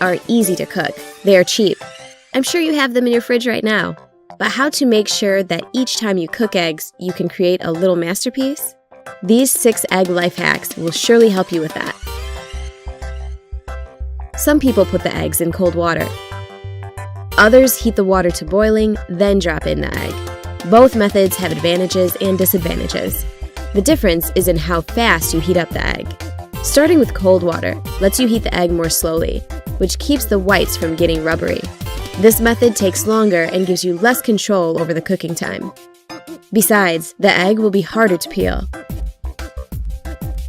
are easy to cook. They are cheap. I'm sure you have them in your fridge right now. But how to make sure that each time you cook eggs, you can create a little masterpiece? These 6 egg life hacks will surely help you with that. Some people put the eggs in cold water. Others heat the water to boiling, then drop in the egg. Both methods have advantages and disadvantages. The difference is in how fast you heat up the egg. Starting with cold water lets you heat the egg more slowly, which keeps the whites from getting rubbery. This method takes longer and gives you less control over the cooking time. Besides, the egg will be harder to peel.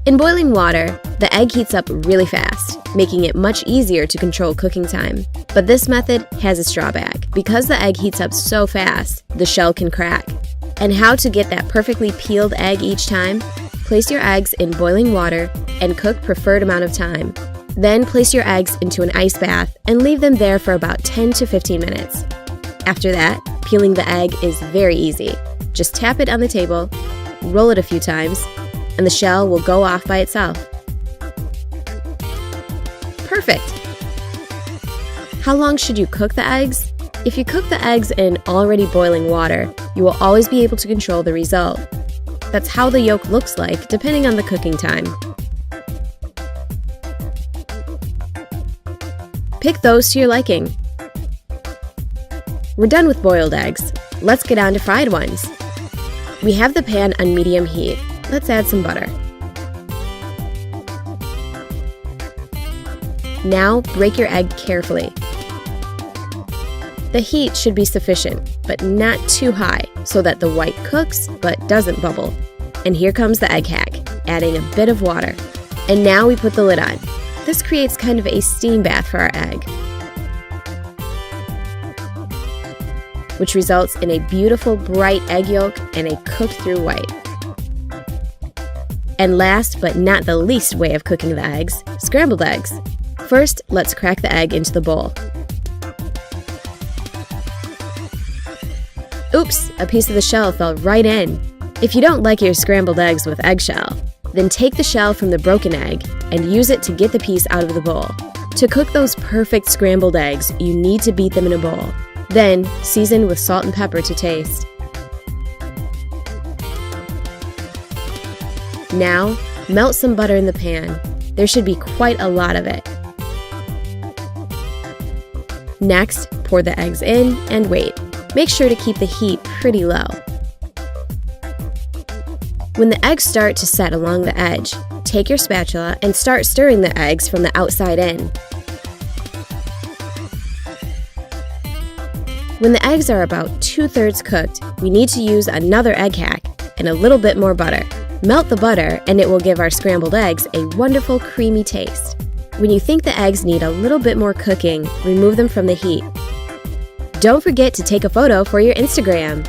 In boiling water, the egg heats up really fast, making it much easier to control cooking time. But this method has its drawback. Because the egg heats up so fast, the shell can crack. And how to get that perfectly peeled egg each time? Place your eggs in boiling water and cook preferred amount of time. Then place your eggs into an ice bath and leave them there for about 10 to 15 minutes. After that, peeling the egg is very easy. Just tap it on the table, roll it a few times, and the shell will go off by itself. Perfect! How long should you cook the eggs? If you cook the eggs in already boiling water, you will always be able to control the result. That's how the yolk looks like, depending on the cooking time. Pick those to your liking. We're done with boiled eggs. Let's get on to fried ones. We have the pan on medium heat. Let's add some butter. Now break your egg carefully. The heat should be sufficient, but not too high, so that the white cooks but doesn't bubble. And here comes the egg hack, adding a bit of water. And now we put the lid on. This creates kind of a steam bath for our egg, which results in a beautiful bright egg yolk and a cooked through white. And last but not the least way of cooking the eggs, scrambled eggs. First, let's crack the egg into the bowl. Oops, a piece of the shell fell right in. If you don't like your scrambled eggs with eggshell, then take the shell from the broken egg and use it to get the piece out of the bowl. To cook those perfect scrambled eggs, you need to beat them in a bowl. Then, season with salt and pepper to taste. Now, melt some butter in the pan. There should be quite a lot of it. Next, pour the eggs in and wait. Make sure to keep the heat pretty low. When the eggs start to set along the edge, take your spatula and start stirring the eggs from the outside in. When the eggs are about 2/3 cooked, we need to use another egg hack and a little bit more butter. Melt the butter and it will give our scrambled eggs a wonderful creamy taste. When you think the eggs need a little bit more cooking, remove them from the heat. Don't forget to take a photo for your Instagram.